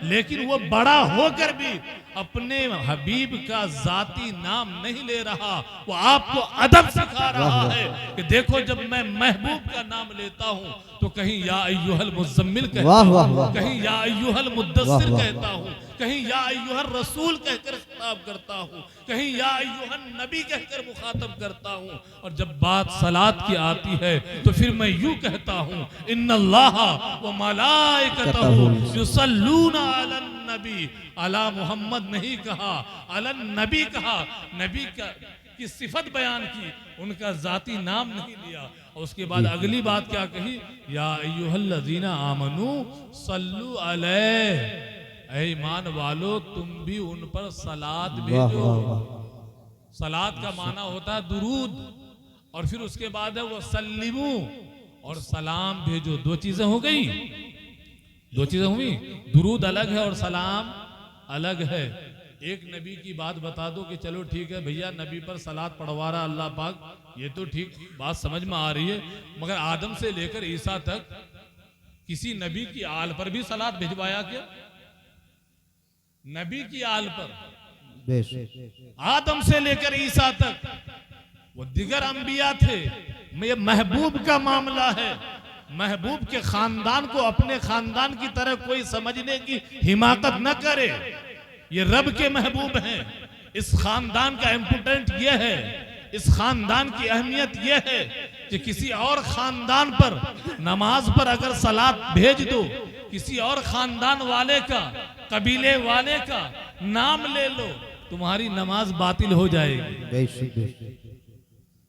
लेकिन वो बड़ा होकर भी अपने हबीब का जाती नाम नहीं ले रहा। वो आपको अदब सिखा रहा है कि देखो जब मैं महबूब का नाम लेता हूँ तो कहीं या अय्युहल मुज़म्मिल कहता हूँ, कहीं या अय्युहल मुद्दस्सिर कहता हूँ, कहीं या अय्युहर रसूल कहकर खिताब करता हूँ, कहीं या अय्युहन नबी कहकर मुखातब करता हूँ। और जब बात सलात की आती है तो फिर मैं यूं कहता हूँ इन्नल्लाह व मलाइकतहु युसल्लूना अलन नबी। अला मोहम्मद नहीं कहा, अलन नबी कहा। नबी की सिफत बयान की, उनका जाती नाम नहीं लिया। और उसके बाद अगली बात क्या कही, या अय्युहल्लज़ीना आमनू सल्लु अलैहि, ऐ ईमान वालो तुम भी उन पर सलात भेजो। सलात का माना होता है दुरूद, और फिर उसके बाद है वो सल्लिमू, और सलाम भेजो। दो चीजें हो गई, दो चीजें हुई। दुरूद अलग है और सलाम अलग है। एक नबी की बात बता दो कि चलो ठीक है भैया नबी पर सलात पढ़वा रहा अल्लाह पाक, ये तो ठीक बात समझ में आ रही है, मगर आदम से लेकर ईसा तक किसी नबी की आल पर भी सलात भिजवाया क्या? नबी की आल पर, आदम से लेकर ईसा तक वो दिगर अंबिया थे। ये महबूब का मामला है। महबूब के खानदान को अपने खानदान की तरह कोई समझने की हिमाकत न करे। ये रब के महबूब हैं। इस खानदान का इम्पोर्टेंट ये है, इस खानदान की अहमियत ये है कि किसी और खानदान पर नमाज पर अगर सलात भेज दो, किसी और खानदान वाले का, कबीले वाले का नाम ले लो, तुम्हारी नमाज बातिल हो जाएगी।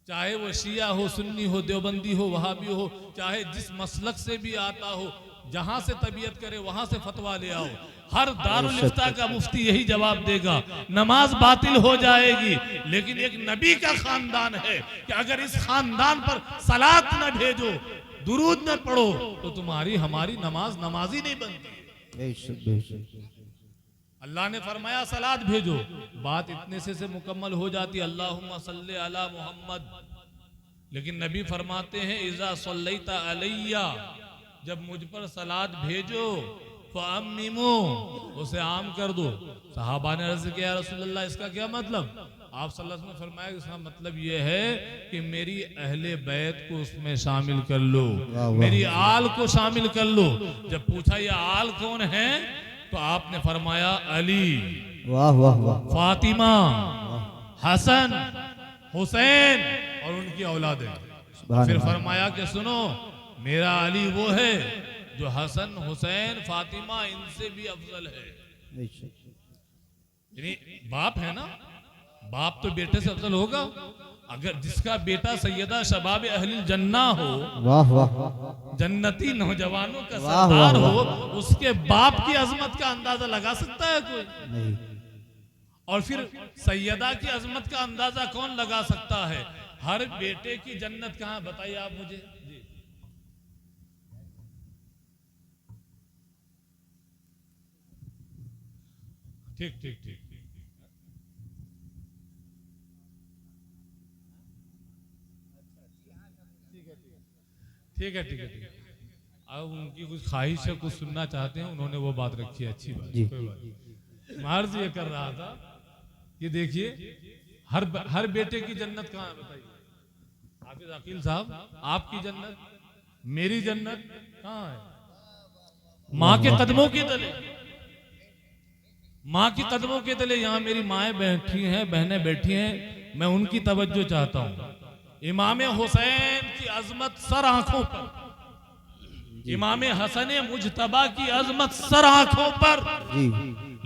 चाहे वो शिया हो, सुन्नी हो, देवबंदी हो, वहाबी हो, चाहे जिस मसलक से भी आता हो, जहां से तबीयत करे वहां से फतवा ले आओ, हर दारुल इफ्ता का मुफ्ती यही जवाब देगा, नमाज बातिल हो जाएगी। लेकिन एक नबी का खानदान है कि अगर इस खानदान पर सलात न भेजो, दुरूद न पढ़ो, तो तुम्हारी हमारी नमाज नमाजी नहीं बनती। अल्लाह ने फरमाया सलात भेजो, बात इतने से मुकम्मल हो जाती, अल्लाहुम्मा सल्ली अला मोहम्मद। लेकिन नबी फरमाते हैं इज़ा सल्लैता अलैया, जब मुझ पर सलात भेजो फ़अम्मिमू, उसे आम कर दो। सहाबा ने अर्ज़ किया रसूलल्लाह इसका क्या मतलब? आप सल्लल्लाहु अलैहि वसल्लम ने फरमाया इसका मतलब ये है कि मेरी अहले बैत को उसमें शामिल कर लो, मेरी आल को शामिल कर लो। जब पूछा ये आल कौन है तो आपने फरमाया अली, वाह वाह वाह, फातिमा, हसन, हुसैन और उनकी औलादें। फिर फरमाया कि सुनो मेरा अली वो है जो हसन, हुसैन, फातिमा इनसे भी अफजल है। यानी बाप है ना, बाप तो बेटे से अफजल होगा। अगर जिसका बेटा सैयदा शबाब अहलिल जन्ना हो, वाह वाह, जन्नती नौजवानों का सरदार हो, उसके बाप की अजमत का अंदाजा लगा सकता है कोई? नहीं। और फिर सैयदा की अजमत का अंदाजा कौन लगा सकता है? हर बेटे की जन्नत कहाँ बताइए आप मुझे। ठीक ठीक ठीक ठीक है ठीक है ठीक है। अब उनकी कुछ ख्वाहिश है, कुछ सुनना चाहते हैं, उन्होंने वो बात रखी है, अच्छी बात, कोई बात। मार्ज ये कर रहा था कि देखिए हर बेटे की जन्नत कहाँ है बताइए। हाफिज अकील साहब, आपकी जन्नत, मेरी जन्नत कहाँ है? माँ के कदमों के तले, माँ के कदमों के तले। यहाँ मेरी माएँ बैठी हैं, बहनें बैठी हैं, मैं उनकी तवज्जो चाहता हूँ। इमाम हुसैन की अजमत सर आंखों पर, इमाम हसन मुजतबा की अजमत सर आंखों पर,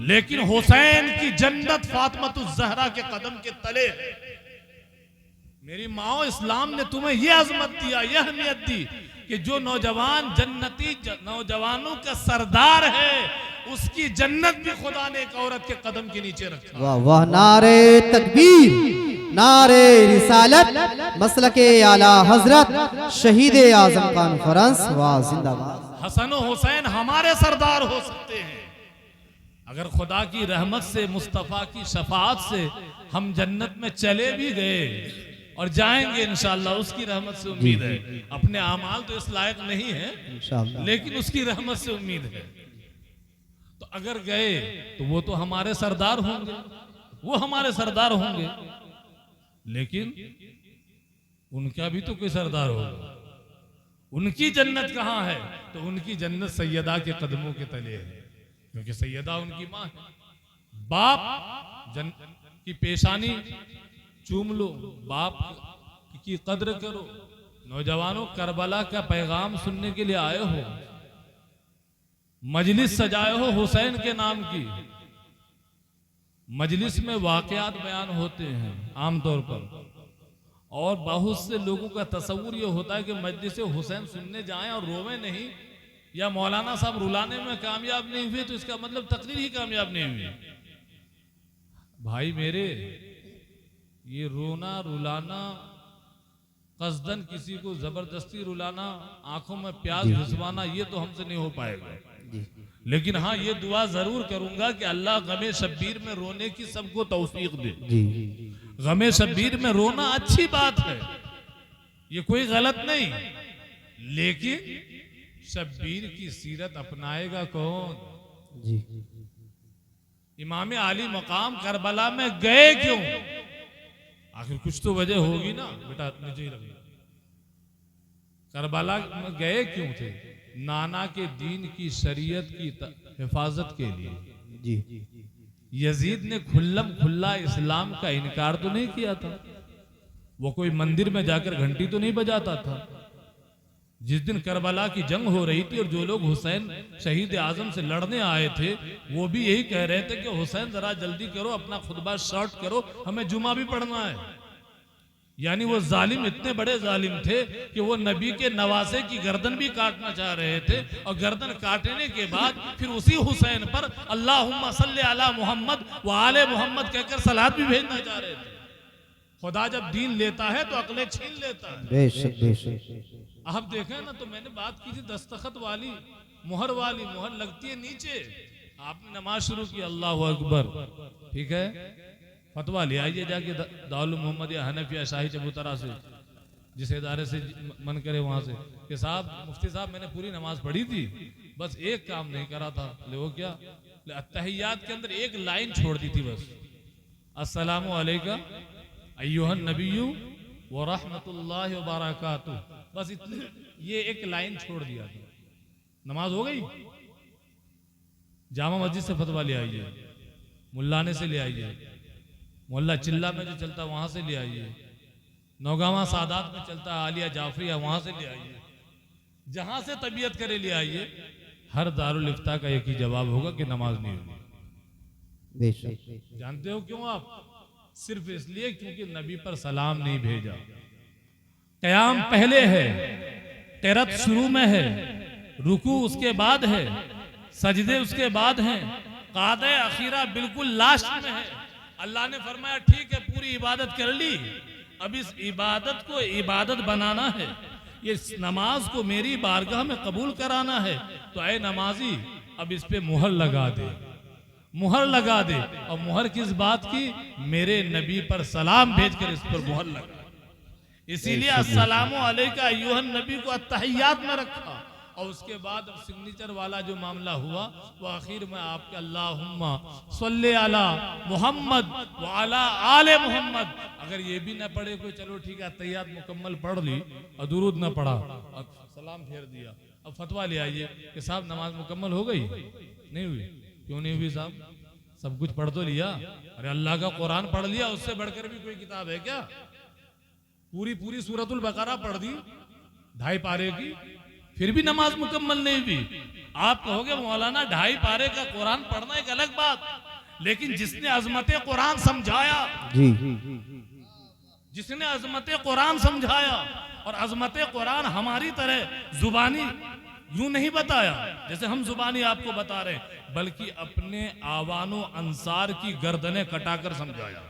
लेकिन हुसैन की जन्नत फातिमातुज़ ज़हरा के कदम के तले। मेरी माओ, इस्लाम ने तुम्हें यह अजमत दिया, यह अहमियत दी कि जो नौजवान जन्नती नौजवानों का सरदार है, उसकी जन्नत भी खुदा ने एक औरत के कदम के नीचे रखा। वाह वाह, नारे तकबीर, नारे रिसालत, मसलके आला हजरत शहीद आजम कॉन्फ्रेंस, वाह जिंदाबाद। हसन और हुसैन हमारे सरदार हो सकते हैं अगर खुदा की रहमत से, मुस्तफ़ा की शफाअत से हम जन्नत में चले भी गए और जाएंगे इंशाअल्लाह, उसकी रहमत से उम्मीद है। अपने आमाल तो इस लायक नहीं है, लेकिन उसकी रहमत से उम्मीद है। तो अगर गए तो वो तो हमारे सरदार होंगे, वो हमारे सरदार होंगे, लेकिन उनका भी तो कोई सरदार होगा। उनकी जन्नत कहाँ है? तो उनकी जन्नत सैयदा के कदमों के तले है, क्योंकि सैयदा उनकी माँ है। बाप की पेशानी चूम लो, बाप की कद्र करो। नौजवानों, करबला का पैगाम सुनने के लिए आए हो, मजलिस सजाए हो हुसैन के नाम की। मजलिस में वाकयात बयान होते हैं आमतौर पर, और बहुत से लोगों का तस्वुर ये होता है कि मजलिस हुसैन सुनने जाएं और रोवे नहीं, या मौलाना साहब रुलाने में कामयाब नहीं हुए तो इसका मतलब तकरीर ही कामयाब नहीं हुई। भाई मेरे, ये रोना रुलाना, कसदन किसी को जबरदस्ती रुलाना, आंखों में प्याज घुसवाना, ये तो हमसे नहीं हो पाएगा। लेकिन हाँ, ये दुआ जरूर करूंगा कि अल्लाह गमे शब्बीर में रोने की सबको तौफीक दे। गमे शब्बीर में रोना अच्छी बात है, ये कोई गलत नहीं, लेकिन शब्बीर की सीरत अपनाएगा कौन? जी। इमाम आली मकाम करबला में गए क्यों? आखिर कुछ तो वजह होगी ना बेटा, नीचे ही रखिए। करबला में गए क्यों थे? नाना के दीन की शरीयत की हिफाजत के लिए। जी। यजीद ने खुल्लम खुल्ला इस्लाम का इनकार तो नहीं किया था, वो कोई मंदिर में जाकर घंटी तो नहीं बजाता था। जिस दिन करबला की जंग हो रही थी और जो लोग हुसैन शहीद आजम से लड़ने आए थे, वो भी यही कह रहे थे कि हुसैन जरा जल्दी करो, अपना खुतबा शॉर्ट करो, हमें जुमा भी पढ़ना है। यानी वो जालिम इतने बड़े जालिम थे कि वो नबी के नवासे की गर्दन भी काटना चाह रहे थे, और गर्दन काटने के बाद फिर उसी हुसैन पर अल्लाहुम्मा सल्ली अला मोहम्मद व आले मोहम्मद कहकर सलात भी भेजना चाह रहे थे। खुदा जब दीन लेता है तो अकलें छीन लेता है। बेशक बेशक। आप देखें ना, तो मैंने बात की थी दस्तखत वाली, मुहर वाली, मुहर लगती है नीचे। आपने नमाज शुरू की, अल्लाह अकबर, ठीक है, फतवा ले आइए जाके दारुल मोहम्मद या हनफिया शाही चबूतरा से, जिस इदारे से मन करे वहां से, कि साहब मुफ्ती साहब मैंने पूरी नमाज पढ़ी थी, बस एक काम नहीं करा था। ले वो क्या? अत्तहियात के अंदर एक लाइन छोड़ दी थी बस, अस्सलामु अलैका अय्युहन नबिय्यु व रहमतुल्लाहि व बरकातुहू, बस इतनी, ये एक लाइन छोड़ दिया था, नमाज हो गई। जामा मस्जिद से फतवा ले आइए, मुल्लाने से ले आइए, मोहल्ला चिल्ला में जो चलता वहां से ले आइए, नौगावा सादात में चलता आलिया जाफरिया वहां से ले आइए, जहां से तबीयत करे ले आइए। हर दारुल इफ्ता का एक ही जवाब होगा कि नमाज नहीं होगी। जानते हो क्यों आप? सिर्फ इसलिए क्योंकि नबी पर सलाम नहीं भेजा। क़याम पहले है, क़िरात शुरू में है, रुकू उसके बाद है, सजदे उसके बाद हैं, क़ादे अखीरा बिल्कुल लास्ट में है। अल्लाह ने फरमाया ठीक है, पूरी इबादत कर ली, अब इस इबादत को इबादत बनाना है, ये नमाज को मेरी बारगाह में कबूल कराना है, तो ऐ नमाजी अब इस पे मुहर लगा दे, मुहर लगा दे। और मुहर किस बात की? मेरे नबी पर सलाम भेजकर इस पर मुहर लगा। इसीलिए अस्सलामु अलैका अय्युहन नबी को अत्तहियात में रखा, और उसके बाद अब सिग्नेचर वाला जो मामला हुआ वो आखिर में आपके अल्लाहुम्मा सल्ली अला मोहम्मद व अला आले मोहम्मद। अगर ये भी ना पढ़े कोई, चलो ठीक है, अत्तहियात मुकम्मल पढ़ ली और दुरूद ना पढ़ा और सलाम फेर दिया, अब फतवा ले आइए कि साहब नमाज मुकम्मल हो गई? नहीं हुई। क्यों नहीं हुई साहब? सब कुछ पढ़ तो लिया। अरे अल्लाह का कुरान पढ़ लिया, उससे बढ़कर भी कोई किताब है क्या? पूरी सूरतुल बकरा पढ़ दी 2.5 पारे की, फिर भी नमाज मुकम्मल नहीं हुई। आप कहोगे मौलाना 2.5 पारे का कुरान पढ़ना एक अलग बात, लेकिन जिसने अजमत कुरान समझाया, जिसने अजमत कुरान समझाया, और अजमत कुरान हमारी तरह जुबानी यूं नहीं बताया जैसे हम जुबानी आपको बता रहे हैं, बल्कि अपने आवानो अंसार की गर्दनें कटाकर समझाया।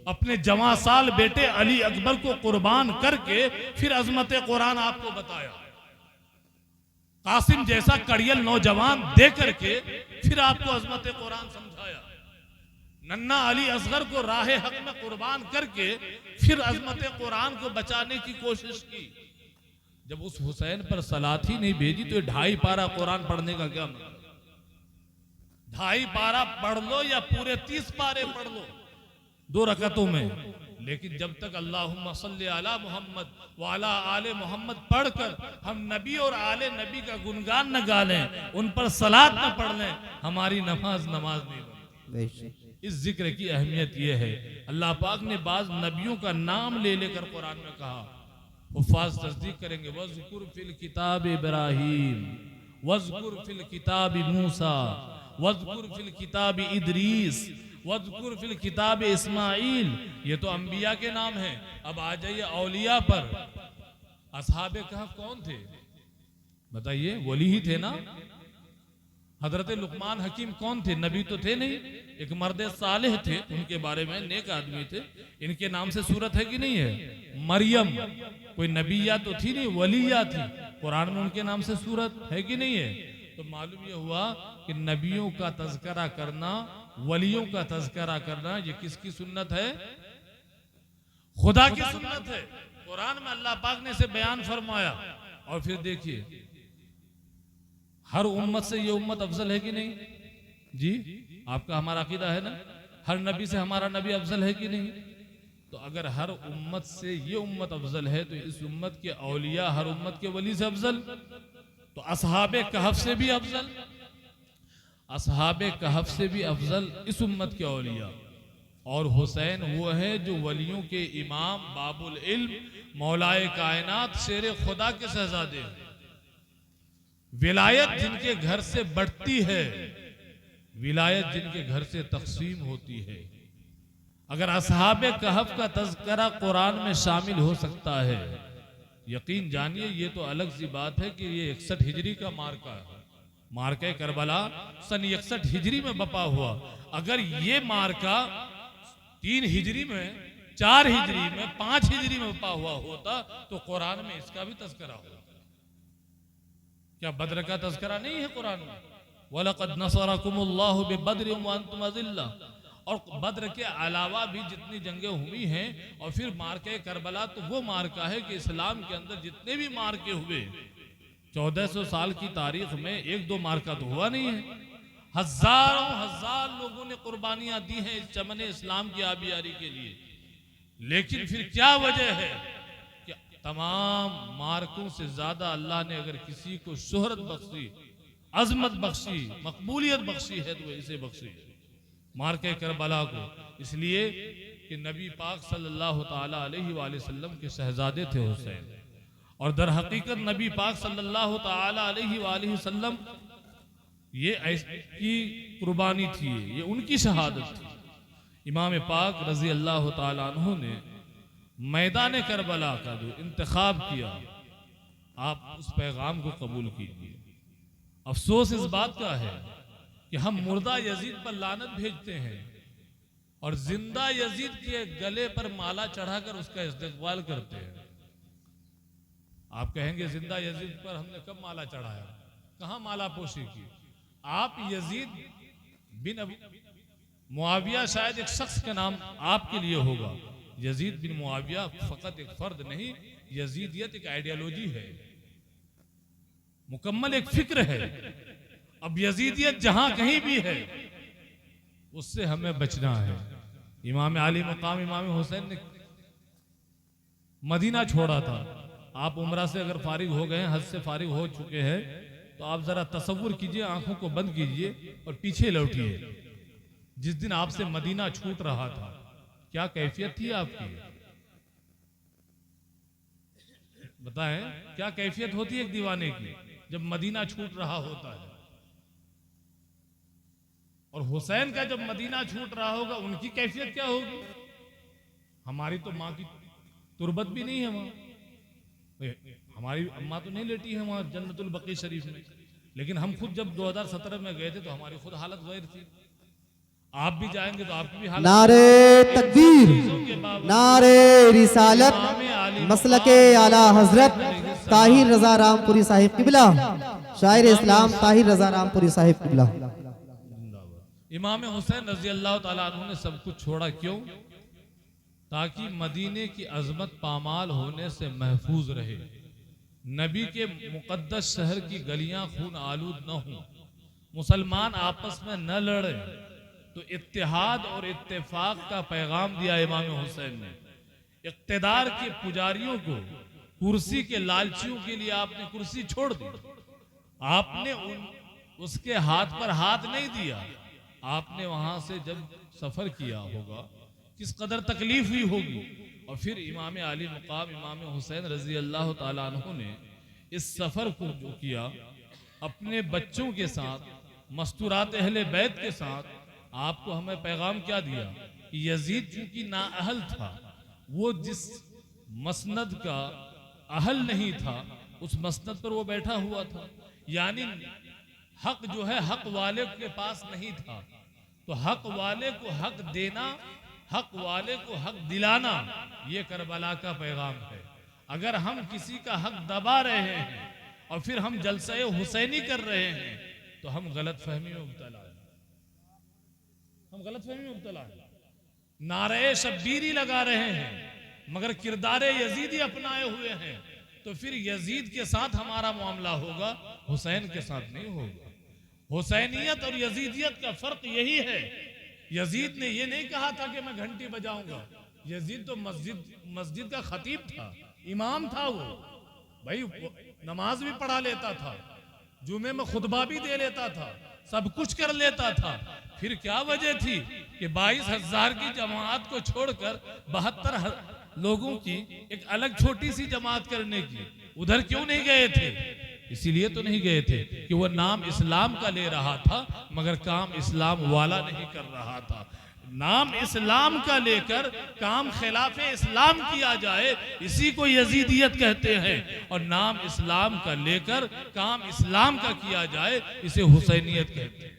अपने जवां साल बेटे अली अकबर को कुर्बान करके फिर अजमत कुरान आपको बताया। कासिम जैसा कड़ियल नौजवान दे करके फिर आपको अजमत कुरान समझाया। नन्ना अली असगर को राह हक में कुर्बान करके फिर अजमत कुरान को बचाने की कोशिश की। जब उस हुसैन पर सलात ही नहीं भेजी तो 2.5 पारा कुरान पढ़ने का क्या मतलब? 2.5 पारा पढ़ लो या पूरे 30 पारे पढ़ लो 2 रकतों में, लेकिन जब तक अल्लाहुम्मा सल्ली अला मोहम्मद व अला आले मोहम्मद पढ़कर हम नबी और आले नबी का गुणगान न गा लें, उन पर सलात न पढ़ लें, हमारी नमाज नहीं बनती। इस जिक्र की अहमियत यह है, अल्लाह पाक ने बाज नबियों का नाम ले लेकर कुरान में कहा, हुफ़ाज़ तस्दीक करेंगे, वज़कुर फिल किताब इब्राहीम वज़कुर फिल किताब मूसा वज़कुर फिल किताब इदरीस वज़कुर फिल किताब इस्माइल। ये तो अंबिया के नाम हैं। अब आ जाइए औलिया पर। असहाबे कहफ कौन थे बताइए? वली ही थे ना। हजरत लुकमान हकीम कौन थे? नबी तो थे नहीं, एक मर्द सालेह थे, उनके बारे में नेक आदमी थे। इनके नाम से सूरत है कि नहीं है? मरियम कोई नबिया तो थी नहीं, वलिया थी। कुरान में उनके नाम से सूरत है कि नहीं है? तो मालूम यह हुआ कि नबियों का तज़किरा करना, वलियों का तज़किरा करना, ये किसकी सुन्नत है? खुदा की सुन्नत है। कुरान में अल्लाह पाक ने इसे बयान फरमाया। और फिर देखिए, हर उम्मत से ये उम्मत अफजल है कि नहीं? जी, आपका हमारा अकीदा है ना? हर नबी से हमारा नबी अफजल है कि नहीं? तो अगर हर उम्मत से ये उम्मत अफजल है, तो इस उम्मत के औलिया हर उम्मत के वली से अफजल, तो असहाबे कहफ से भी अफजल, असहाबे कहफ से भी अफजल इस उम्मत के औलिया। और हुसैन वो है जो वलियों के इमाम, बाबुल इल्म, मौलाए कायनात, शेर खुदा के शहजादे हैं। विलायत जिनके घर से बढ़ती है, विलायत जिनके घर से तकसीम होती है। अगर असहाबे कहफ का तज़किरा कुरान में शामिल हो सकता है, यकीन जानिए ये तो अलग सी बात है कि ये 61 हिजरी का मार्का है। मार्का करबला सन 61 हिजरी में बपा हुआ। अगर ये मार्का 3 हिजरी में, 4 हिजरी में, 5 हिजरी में बपा हुआ होता तो कुरान में इसका भी तज़किरा होता। क्या बद्र का तज़किरा नहीं है कुरान में? वलक़द नसरकुमुल्लाहु बिबद्रिन व अंतुम अज़िल्ला। और बद्र के अलावा भी जितनी जंगें हुई हैं, और फिर मार्के करबला तो वो मार्का है कि इस्लाम के अंदर जितने भी मार्के हुए, 1400 साल की तारीख में 1-2 मार्का तो हुआ नहीं है। हजारों हजार लोगों ने कुर्बानियां दी हैं इस चमन इस्लाम की आबियारी के लिए। लेकिन फिर क्या वजह है कि तमाम मार्कों से ज्यादा अल्लाह ने अगर किसी को शोहरत बख्शी, अजमत बख्शी, मकबूलियत बख्शी है तो इसे बख्शी है, मार्के करबला को। इसलिए कि नबी पाक सल्लल्लाहु ताला अलैहि वसल्लम के शहजादे थे हुसैन, और दर हकीकत नबी पाक सल्लल्लाहु ताला अलैहि वसल्लम ये ऐसी कुर्बानी थी, ये उनकी शहादत थी। इमाम पाक रजी अल्लाह ताला अन्हु ने मैदान करबला का जो इंतखाब किया, आप उस पैगाम को कबूल कीजिए। अफसोस इस बात का है कि हम मुर्दा यजीद पर लानत भेजते हैं और जिंदा यजीद के गले पर माला चढ़ाकर उसका इस्तेकबाल करते हैं। आप कहेंगे जिंदा यजीद पर हमने कब माला चढ़ाया, कहां माला पोशी की? आप यजीद बिन मुआविया, शायद एक शख्स का नाम आपके लिए होगा। यजीद बिन मुआविया फकत एक फर्द नहीं, यजीदियत एक आइडियोलॉजी है, मुकम्मल एक फिक्र है। अब यजीदियत जहां कहीं भी है उससे हमें बचना है। इमाम आली मकाम इमाम हुसैन ने मदीना छोड़ा था। आप उम्रा से अगर फारिग हो गए, हज से फारिग हो चुके हैं, तो आप जरा तसव्वुर कीजिए, आंखों को बंद कीजिए और पीछे लौटिए। जिस दिन आपसे मदीना छूट रहा था, क्या कैफियत थी आपकी? बताएं, क्या कैफियत होती है एक दीवाने की जब मदीना छूट रहा होता है? और हुसैन का जब मदीना छूट रहा होगा, उनकी कैफियत क्या होगी? हमारी तो माँ की तुरबत भी नहीं है वहां, हमारी अम्मा तो नहीं लेटी है वहां जन्नतुल बकी शरीफ में, लेकिन हम खुद जब 2017 में गए थे तो हमारी खुद हालत गैर थी। आप भी जाएंगे तो आपकी भी हालत। नारे तकबीर, नारे रिसालत, मसलके आला हजरत ताहिर रजा रामपुरी साहिब किबला, शायर इस्लाम ताहिर रजा रामपुरी साहिब किबला। इमाम हुसैन रजी अल्लाह ताला अन्हु ने सब कुछ छोड़ा, क्यों? ताकि मदीने की अजमत पामाल होने से महफूज रहे, नबी के मुकद्दस शहर की गलियां खून आलूद न हों, मुसलमान आपस में न लड़े, तो इत्तेहाद और इत्तेफाक का पैगाम दिया इमाम हुसैन ने। इक़्तिदार के पुजारियों को, कुर्सी के लालचियों के लिए आपने कुर्सी छोड़ दी, आपने उसके हाथ पर हाथ नहीं दिया। आपने वहां से जब सफर किया होगा किस कदर तकलीफ हुई होगी, और फिर इमाम आली मुकाम इमाम हुसैन रजी अल्लाह ताला अन्हु ने इस सफर को जो किया अपने बच्चों के साथ, मस्तूरात अहले बैत के साथ, आपको हमें पैगाम क्या दिया कि यजीद चूंकि नाअहल था, वो जिस मसनद का अहल नहीं था उस मसनद पर वो बैठा हुआ था, यानी हक जो है हक वाले के पास नहीं था। तो हक वाले को हक देना, हक वाले को हक दिलाना, ये करबला का पैगाम है। अगर हम किसी का हक दबा रहे हैं और फिर हम जलसे हुसैनी कर रहे हैं तो हम गलत फहमी में मुब्तला हैं, हम गलत फहमी में मुब्तला हैं। नारे शब्बीरी लगा रहे हैं मगर किरदारे यजीदी अपनाए हुए हैं, तो फिर यजीद के साथ हमारा मामला होगा, हुसैन के साथ नहीं होगा। हुसैनियत और यजीदियत का फर्क यही है। यजीद ने ये नहीं कहा था कि मैं घंटी बजाऊंगा, यजीद तो मस्जिद का खतीब था, इमाम था, वो भाई नमाज भी पढ़ा लेता था, जुमे में खुतबा भी दे लेता था, सब कुछ कर लेता था। फिर क्या वजह थी कि 22,000 की जमात को छोड़कर 72 लोगों की एक अलग छोटी सी जमात करने की, उधर क्यों नहीं गए थे? इसीलिए तो नहीं गए थे कि वह नाम इस्लाम का ले रहा था मगर काम इस्लाम वाला नहीं कर रहा था। नाम इस्लाम का लेकर काम खिलाफे इस्लाम किया जाए, इसी को यजीदियत कहते हैं, और नाम इस्लाम का लेकर काम इस्लाम का किया जाए, इसे हुसैनियत कहते हैं।